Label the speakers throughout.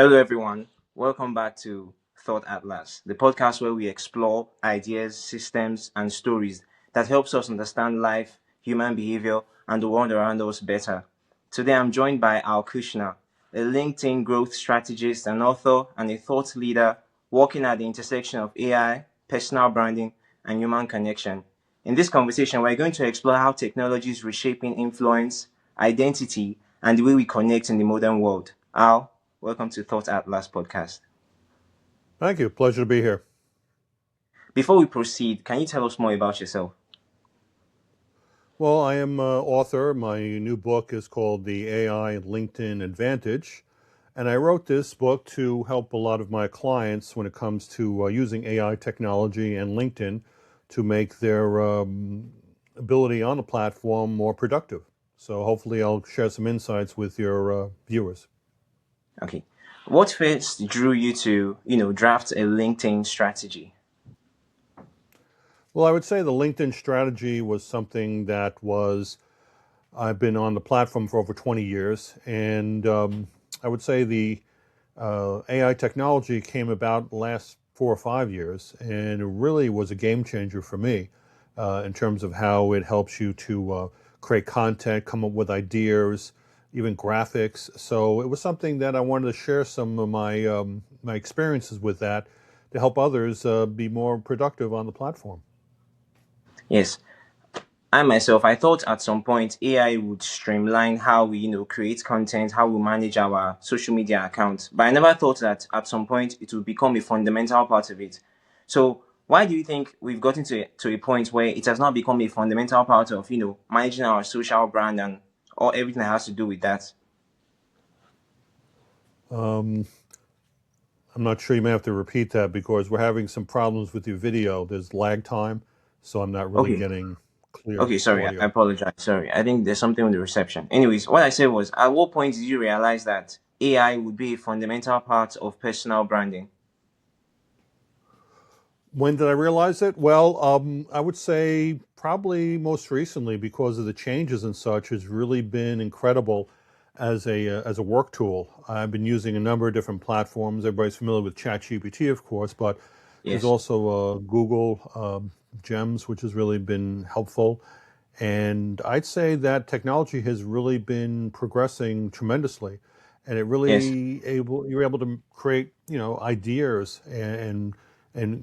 Speaker 1: Hello, everyone. Welcome back to Thought Atlas, the podcast where we explore ideas, systems, and stories that helps us understand life, human behavior, and the world around us better. Today, I'm joined by Al Kushner, a LinkedIn growth strategist, an author, and a thought leader working at the intersection of AI, personal branding, and human connection. In this conversation, we're going to explore how technology is reshaping influence, identity, and the way we connect in the modern world. Al, welcome to Thought Atlas podcast.
Speaker 2: Thank you. Pleasure to be here.
Speaker 1: Before we proceed, can you tell us more about yourself?
Speaker 2: Well, I am an author. My new book is called The AI LinkedIn Advantage. And I wrote this book to help a lot of my clients when it comes to using AI technology and LinkedIn to make their ability on the platform more productive. So hopefully I'll share some insights with your viewers.
Speaker 1: Okay. What first drew you to, draft a LinkedIn strategy?
Speaker 2: Well, I would say the LinkedIn strategy was something that I've been on the platform for over 20 years. And I would say the AI technology came about the last 4 or 5 years, and it really was a game changer for me in terms of how it helps you to create content, come up with ideas, even graphics. So it was something that I wanted to share some of my experiences with that to help others be more productive on the platform.
Speaker 1: Yes. I thought at some point AI would streamline how we, create content, how we manage our social media accounts. But I never thought that at some point it would become a fundamental part of it. So why do you think we've gotten to a point where it has now become a fundamental part of, managing our social brand and all everything that has to do with that?
Speaker 2: Um, I'm not sure, you may have to repeat that because we're having some problems with your video. There's lag time, so I'm not really
Speaker 1: Okay.
Speaker 2: getting clear
Speaker 1: Okay, sorry, I
Speaker 2: audio.
Speaker 1: apologize. Sorry, I think there's something with the reception. Anyways, what I said was, at what point did you realize that AI would be a fundamental part of personal branding?
Speaker 2: When did I realize it? Well, I would say probably most recently because of the changes and such has really been incredible as a work tool. I've been using a number of different platforms. Everybody's familiar with ChatGPT, of course, but there's
Speaker 1: Yes,
Speaker 2: also Google Gems, which has really been helpful. And I'd say that technology has really been progressing tremendously, and
Speaker 1: yes,
Speaker 2: you're able to create ideas and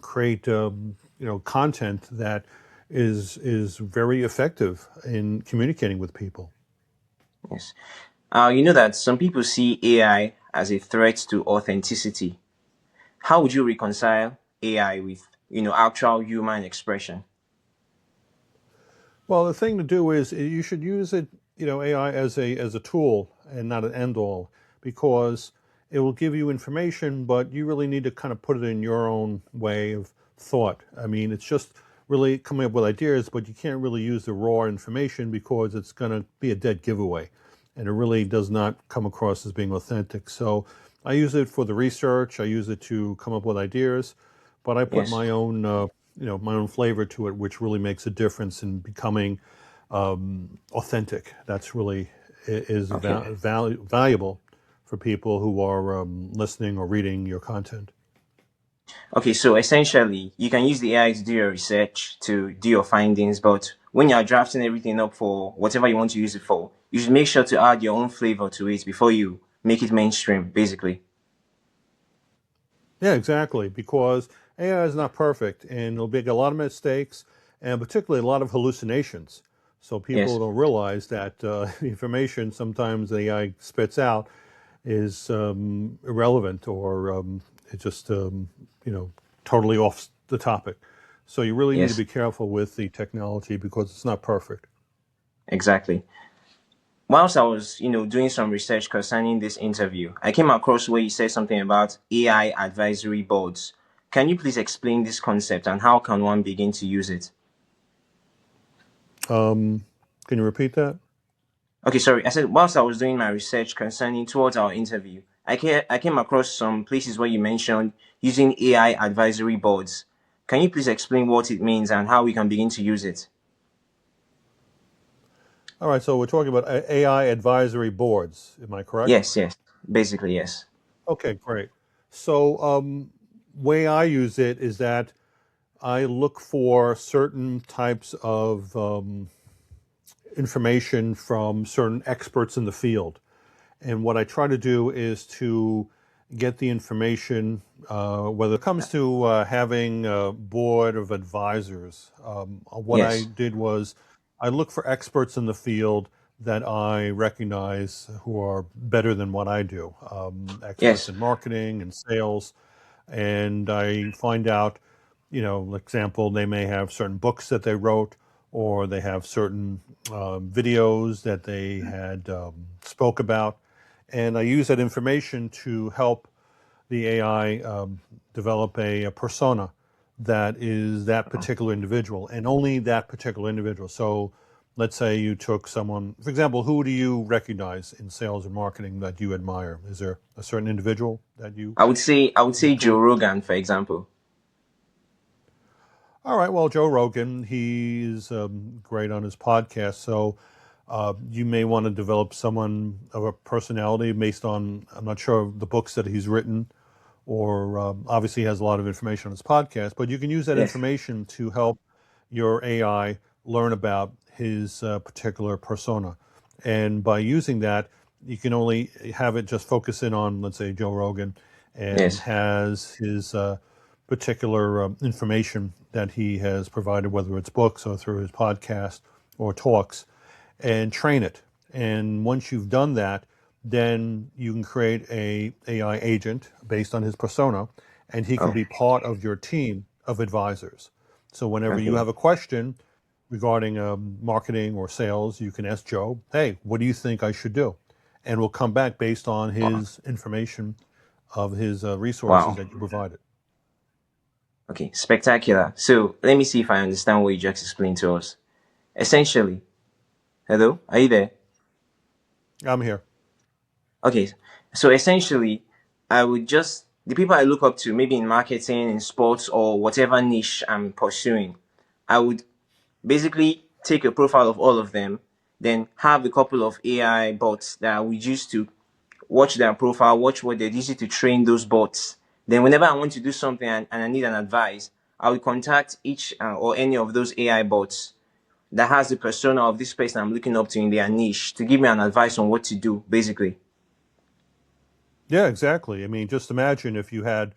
Speaker 2: create content that is very effective in communicating with people.
Speaker 1: yes. You know that some people see AI as a threat to authenticity. How would you reconcile AI with, actual human expression?
Speaker 2: Well, the thing to do is you should use it, AI as a tool and not an end all, because it will give you information, but you really need to kind of put it in your own way of thought. I mean, it's just really coming up with ideas, but you can't really use the raw information because it's going to be a dead giveaway, and it really does not come across as being authentic. So I use it for the research. I use it to come up with ideas, but I put
Speaker 1: Yes.
Speaker 2: my own flavor to it, which really makes a difference in becoming authentic. That's really is
Speaker 1: Okay.
Speaker 2: valuable for people who are listening or reading your content.
Speaker 1: Okay, so essentially, you can use the AI to do your research, to do your findings, but when you're drafting everything up for whatever you want to use it for, you should make sure to add your own flavor to it before you make it mainstream, basically.
Speaker 2: Yeah, exactly. Because AI is not perfect, and it'll make a lot of mistakes, and particularly a lot of hallucinations. So people
Speaker 1: Yes,
Speaker 2: don't realize that the information sometimes the AI spits out is irrelevant or it's just totally off the topic. So you really need to
Speaker 1: yes,
Speaker 2: be careful with the technology because it's not perfect.
Speaker 1: exactly. Whilst I was, doing some research concerning this interview, I came across where you said something about AI advisory boards. Can you please explain this concept and how can one begin to use it?
Speaker 2: Um, can you repeat that?
Speaker 1: Okay, sorry. I said whilst I was doing my research concerning towards our interview, I came across some places where you mentioned using AI advisory boards. Can you please explain what it means and how we can begin to use it?
Speaker 2: All right, so we're talking about AI advisory boards. Am I correct?
Speaker 1: Yes, yes. Basically, yes.
Speaker 2: Okay, great. So, way I use it is that I look for certain types of information from certain experts in the field. And what I try to do is to get the information, whether it comes to having a board of advisors. What I
Speaker 1: Yes,
Speaker 2: did was I look for experts in the field that I recognize who are better than what I do, experts
Speaker 1: yes,
Speaker 2: in marketing and sales, and I find out, example, they may have certain books that they wrote, or they have certain videos that they had spoke about, and I use that information to help the AI develop a persona that is that particular individual and only that particular individual. So, let's say you took someone, for example, who do you recognize in sales and marketing that you admire? Is there a certain individual that you
Speaker 1: I would say
Speaker 2: look
Speaker 1: Joe
Speaker 2: for?
Speaker 1: Rogan, for example.
Speaker 2: All right. Well, Joe Rogan, he's great on his podcast. So you may want to develop someone of a personality based on, I'm not sure of the books that he's written, or obviously he has a lot of information on his podcast, but you can use that
Speaker 1: Yes.
Speaker 2: information to help your AI learn about his particular persona. And by using that, you can only have it just focus in on, let's say, Joe Rogan, and
Speaker 1: Yes.
Speaker 2: has his particular information that he has provided, whether it's books or through his podcast or talks, and train it. And once you've done that, then you can create a AI agent based on his persona, and he can
Speaker 1: Oh,
Speaker 2: be part of your team of advisors. So whenever you
Speaker 1: okay.
Speaker 2: have a question regarding marketing or sales, you can ask Joe, "Hey, what do you think I should do?" And we'll come back based on
Speaker 1: Wow.
Speaker 2: his information of his resources
Speaker 1: Wow.
Speaker 2: that you provided.
Speaker 1: Okay. Spectacular. So let me see if I understand what you just explained to us. Essentially, hello, are you there?
Speaker 2: I'm here.
Speaker 1: Okay. So essentially, I would just the people I look up to, maybe in marketing, in sports, or whatever niche I'm pursuing, I would basically take a profile of all of them, then have a couple of AI bots that I would use to watch their profile, watch what they use it to train those bots. Then whenever I want to do something and I need an advice, I will contact each or any of those AI bots that has the persona of this person I'm looking up to in their niche to give me an advice on what to do, basically.
Speaker 2: Yeah, exactly. I mean, just imagine if you had,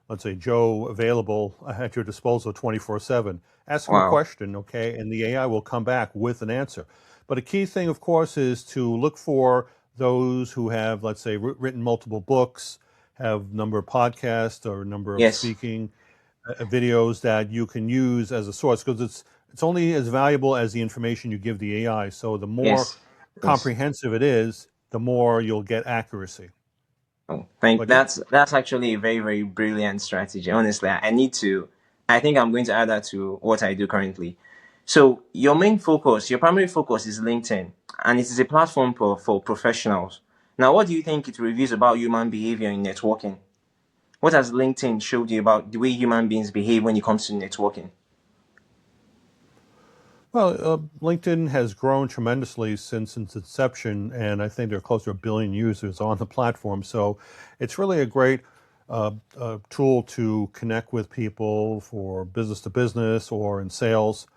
Speaker 2: let's say, Joe available at your disposal 24/7. Ask him a
Speaker 1: Wow.
Speaker 2: question, okay, and the AI will come back with an answer. But a key thing, of course, is to look for those who have, let's say, written multiple books, have a number of podcasts or a number of
Speaker 1: Yes.
Speaker 2: speaking videos that you can use as a source, because it's only as valuable as the information you give the AI. So the more
Speaker 1: Yes. Yes.
Speaker 2: comprehensive it is, the more you'll get accuracy.
Speaker 1: Oh, thank
Speaker 2: But yeah.
Speaker 1: that's actually a very, very brilliant strategy. Honestly, I need to. I think I'm going to add that to what I do currently. So your main focus, your primary focus is LinkedIn, and it is a platform for professionals. Now, what do you think it reveals about human behavior in networking? What has LinkedIn showed you about the way human beings behave when it comes to networking?
Speaker 2: Well, LinkedIn has grown tremendously since its inception, and I think there are close to 1 billion users on the platform. So it's really a great tool to connect with people for business to business or in sales,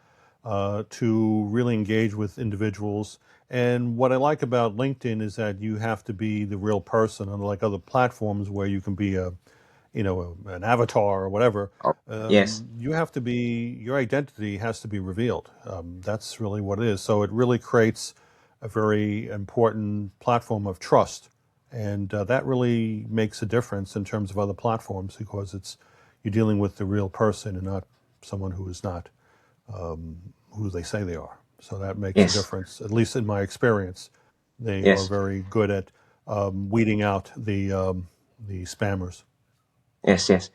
Speaker 2: to really engage with individuals. And what I like about LinkedIn is that you have to be the real person, unlike other platforms where you can be an avatar or whatever.
Speaker 1: Oh, yes,
Speaker 2: You have to be, your identity has to be revealed. That's really what it is. So it really creates a very important platform of trust. And that really makes a difference in terms of other platforms, because you're dealing with the real person and not someone who is not who they say they are. So that makes a
Speaker 1: yes,
Speaker 2: difference, at least in my experience. They are
Speaker 1: yes,
Speaker 2: very good at weeding out the spammers.
Speaker 1: yes, yes.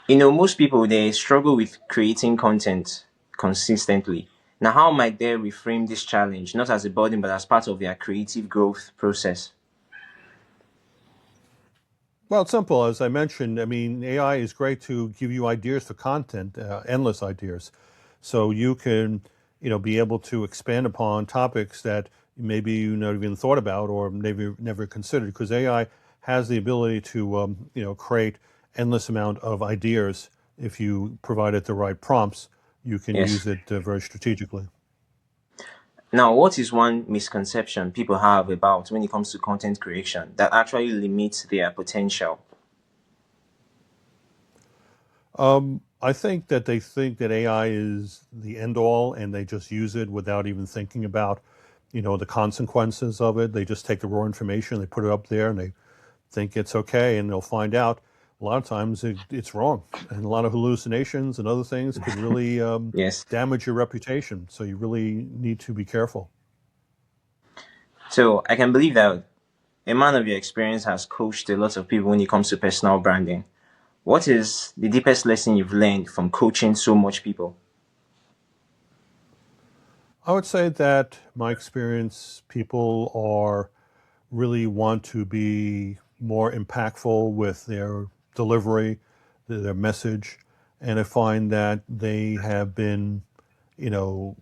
Speaker 1: Most people they struggle with creating content consistently. Now, how might they reframe this challenge not as a burden but as part of their creative growth process?
Speaker 2: Well, it's simple. As I mentioned, I mean, AI is great to give you ideas for content, endless ideas. So you can, be able to expand upon topics that maybe you never even thought about or maybe never considered, because AI has the ability to create endless amount of ideas. If you provide it the right prompts, you can
Speaker 1: Yes.
Speaker 2: use it very strategically.
Speaker 1: Now, what is one misconception people have about when it comes to content creation that actually limits their potential?
Speaker 2: I think that they think that AI is the end all and they just use it without even thinking about, the consequences of it. They just take the raw information, they put it up there, and they think it's okay, and they'll find out a lot of times it's wrong. And a lot of hallucinations and other things could really
Speaker 1: Yes.
Speaker 2: damage your reputation. So you really need to be careful.
Speaker 1: So I can believe that a man of your experience has coached a lot of people when it comes to personal branding. What is the deepest lesson you've learned from coaching so much people?
Speaker 2: I would say that my experience, people are really want to be more impactful with their delivery, their message, and I find that they have been, you know,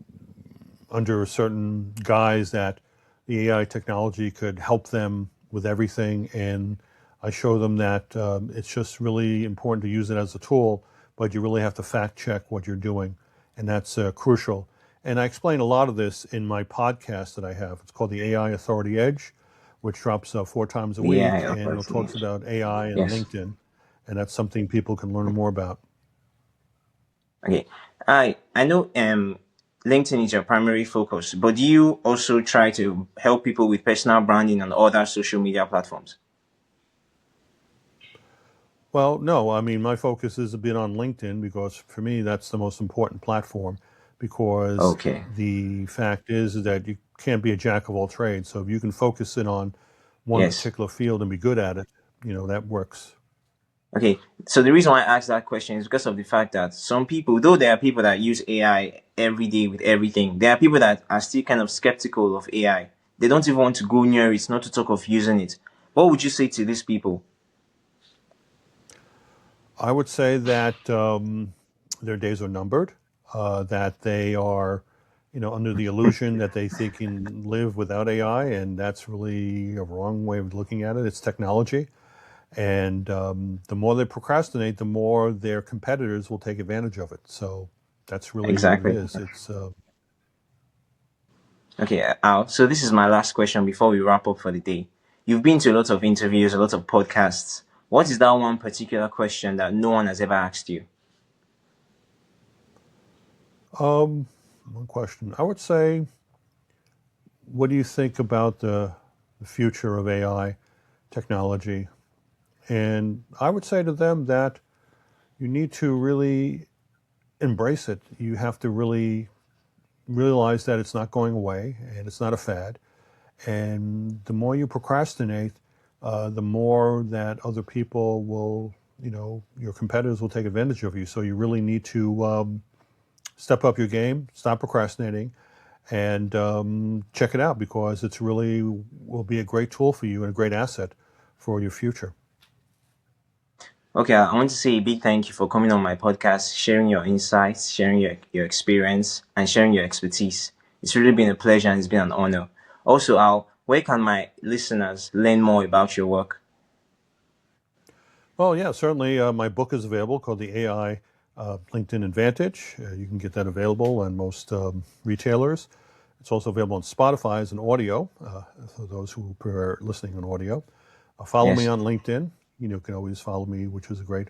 Speaker 2: under a certain guise that the AI technology could help them with everything. And I show them that it's just really important to use it as a tool, but you really have to fact check what you're doing. And that's crucial. And I explain a lot of this in my podcast that I have. It's called the AI Authority Edge, which drops 4 times a
Speaker 1: Yeah,
Speaker 2: week. And it talks
Speaker 1: approximate.
Speaker 2: about AI and
Speaker 1: Yes.
Speaker 2: LinkedIn. And that's something people can learn more about.
Speaker 1: Okay. I know LinkedIn is your primary focus, but do you also try to help people with personal branding on other social media platforms?
Speaker 2: Well, no, I mean, my focus has been on LinkedIn because for me, that's the most important platform because
Speaker 1: Okay.
Speaker 2: the fact is that you can't be a jack of all trades. So if you can focus in on one
Speaker 1: Yes.
Speaker 2: particular field and be good at it, that works.
Speaker 1: Okay. So the reason why I asked that question is because of the fact that some people, though there are people that use AI every day with everything, there are people that are still kind of skeptical of AI. They don't even want to go near it, not to talk of using it. What would you say to these people?
Speaker 2: I would say that their days are numbered, that they are, under the illusion that they think can live without AI, and that's really a wrong way of looking at it. It's technology. And the more they procrastinate, the more their competitors will take advantage of it. So that's really what it
Speaker 1: Exactly.
Speaker 2: is. It's
Speaker 1: Okay, Al. So this is my last question before we wrap up for the day. You've been to a lot of interviews, a lot of podcasts. What is that one particular question that no one has ever asked you?
Speaker 2: one question. I would say, what do you think about the future of AI technology? And I would say to them that you need to really embrace it. You have to really realize that it's not going away and it's not a fad. And the more you procrastinate, the more that other people will, your competitors will take advantage of you. So you really need to step up your game, stop procrastinating, and check it out because it's really will be a great tool for you and a great asset for your future.
Speaker 1: Okay, I want to say a big thank you for coming on my podcast, sharing your insights, sharing your experience, and sharing your expertise. It's really been a pleasure and it's been an honor. Also, Al, where can my listeners learn more about your work?
Speaker 2: Well, yeah, certainly. My book is available called The AI LinkedIn Advantage. You can get that available on most retailers. It's also available on Spotify as an audio for those who prefer listening on audio. Follow me
Speaker 1: Yes.
Speaker 2: on LinkedIn. You can always follow me, which is a great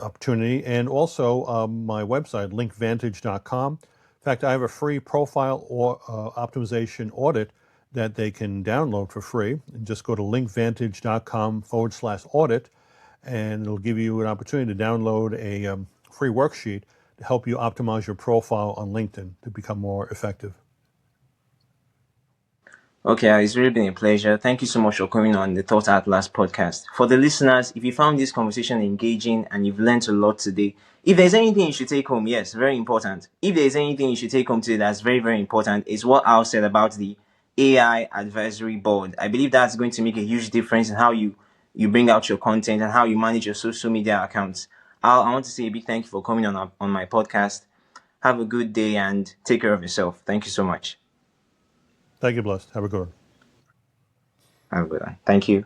Speaker 2: opportunity. And also my website, linkvantage.com. In fact, I have a free profile or optimization audit that they can download for free. And just go to linkvantage.com/audit, and it'll give you an opportunity to download a free worksheet to help you optimize your profile on LinkedIn to become more effective.
Speaker 1: Okay, it's really been a pleasure. Thank you so much for coming on the Thought Atlas podcast. For the listeners, if you found this conversation engaging and you've learned a lot today, if there's anything you should take home, yes, very important. If there's anything you should take home today that's very, very important, is what Al said about the AI advisory board. I believe that's going to make a huge difference in how you bring out your content and how you manage your social media accounts. Al, I want to say a big thank you for coming on my podcast. Have a good day and take care of yourself. Thank you so much.
Speaker 2: Thank you, Blessed. Have a good one.
Speaker 1: Have a good one. Thank you.